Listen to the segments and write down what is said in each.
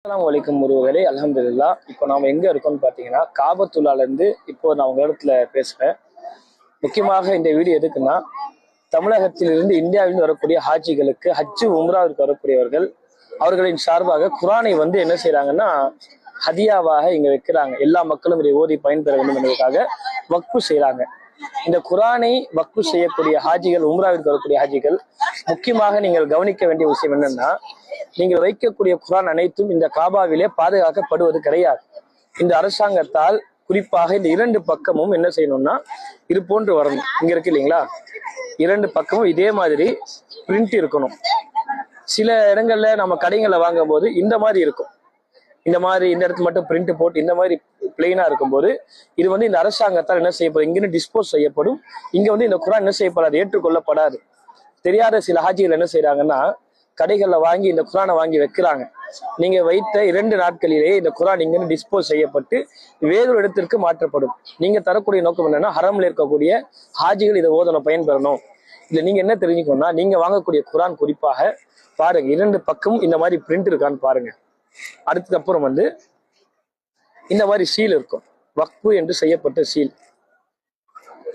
அஸ்ஸலாமு அலைக்கும் ஒருவர்களே, அல்ஹம்துலில்லாஹ். இப்போ நாம எங்க இருக்கோம்னு பார்த்தீங்கன்னா, காபத்துல்லால இருந்து இப்போ நான் உங்க இடத்துல பேசுறேன். முக்கியமாக இந்த வீடியோ எதுக்குன்னா, தமிழகத்திலிருந்து இந்தியாவிலிருந்து வரக்கூடிய ஹாஜிகளுக்கு ஹஜ்ஜு உம்ராவிற்கு வரக்கூடியவர்கள் அவர்களின் சார்பாக குரானை என்ன செய்யறாங்கன்னா ஹதியாவாக இங்க வைக்கிறாங்க. எல்லா மக்களும் இதை ஓதி பயன்பெற வேண்டும் என்பதற்காக வக்ஃபு செய்யறாங்க. இந்த குரானை வக்ஃபு செய்யக்கூடிய ஹாஜிகள், உம்ராவிற்கு வரக்கூடிய ஹாஜிகள், முக்கியமாக நீங்கள் கவனிக்க வேண்டிய விஷயம் என்னன்னா, நீங்கள் வைக்கக்கூடிய குரான் அனைத்தும் இந்த காபாவிலே பாதுகாக்கப்படுவது கிடையாது. இந்த அரசாங்கத்தால் குறிப்பாக இந்த இரண்டு பக்கமும் என்ன செய்யணும்னா இது போன்று வரணும். இங்க இருக்கு இல்லைங்களா, இரண்டு பக்கமும் இதே மாதிரி பிரிண்ட் இருக்கணும். சில இடங்கள்ல நம்ம கடைகளை வாங்கும் போது இந்த மாதிரி இருக்கும். இந்த மாதிரி இந்த இடத்துல மட்டும் பிரிண்ட் போட்டு இந்த மாதிரி பிளெயினா இருக்கும்போது இது இந்த அரசாங்கத்தால் என்ன செய்யப்படும், இங்கிருந்து டிஸ்போஸ் செய்யப்படும். இங்க இந்த குரான் என்ன செய்யப்படாது, ஏற்றுக்கொள்ளப்படாது. தெரியாத சில ஹாஜிகள் என்ன செய்யறாங்கன்னா, கடைகள்ல வாங்கி இந்த குரானை வாங்கி வைக்கிறாங்க. நீங்க வைத்த 2 நாட்களிலேயே இந்த குரான் இங்கிருந்து டிஸ்போஸ் செய்யப்பட்டு வேறொரு இடத்திற்கு மாற்றப்படும். நீங்க தரக்கூடிய நோக்கம் என்னன்னா, ஹரம்ல இருக்கக்கூடிய ஹாஜிகள் இதை ஓதணும், பயன்பெறணும். இல்ல நீங்க என்ன தெரிஞ்சுக்கணும்னா, நீங்க வாங்கக்கூடிய குரான் குறிப்பாக பாருங்க, 2 பக்கமும் இந்த மாதிரி பிரிண்ட் இருக்கான்னு பாருங்க. அடுத்தது அப்புறம் இந்த மாதிரி சீல் இருக்கும், வக்ஃபு என்று செய்யப்பட்ட சீல்.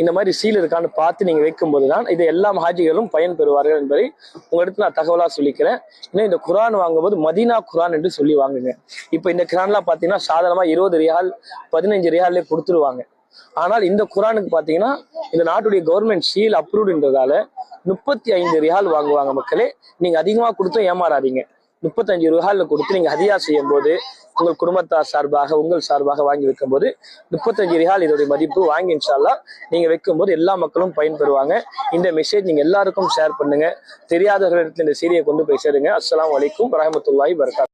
இந்த மாதிரி சீல் இருக்கான்னு பார்த்து நீங்க வைக்கும் போதுதான் இது எல்லா ஹாஜிகளும் பயன் பெறுவார்கள் என்பதை உங்களிடத்துல நான் தகவலா சொல்லிக்கிறேன். இன்னும் இந்த குரான் வாங்கும்போது மதீனா குரான் என்று சொல்லி வாங்குங்க. இப்ப இந்த குரான்லாம் பாத்தீங்கன்னா சாதாரணமா 20 ரியால் 15 ரியால்லே கொடுத்துருவாங்க. ஆனால் இந்த குரானுக்கு பாத்தீங்கன்னா இந்த நாட்டுடைய கவர்மெண்ட் சீல் அப்ரூவ்டுன்றதால 35 ரியால் வாங்குவாங்க. மக்களே, நீங்க அதிகமா கொடுத்தும் ஏமாறாதீங்க. 35 ரியால் கொடுத்து நீங்க ஹதியா செய்யும் போது உங்கள் குடும்பத்தார் சார்பாக, உங்கள் சார்பாக வாங்கி வைக்கும் போது 35 ரியால் இதோடைய மதிப்பு வாங்கி இன்ஷா அல்லாஹ் நீங்க வைக்கும் போது எல்லா மக்களும் பயன்பெறுவாங்க. இந்த மெசேஜ் நீங்க எல்லாருக்கும் ஷேர் பண்ணுங்க. தெரியாதவர்களிடத்தில் இந்த செய்தியை கொண்டு போய் சேருங்க. அஸ்ஸலாமு அலைக்கும் வரஹ்மத்துல்லாஹி வபரகாத்துஹு.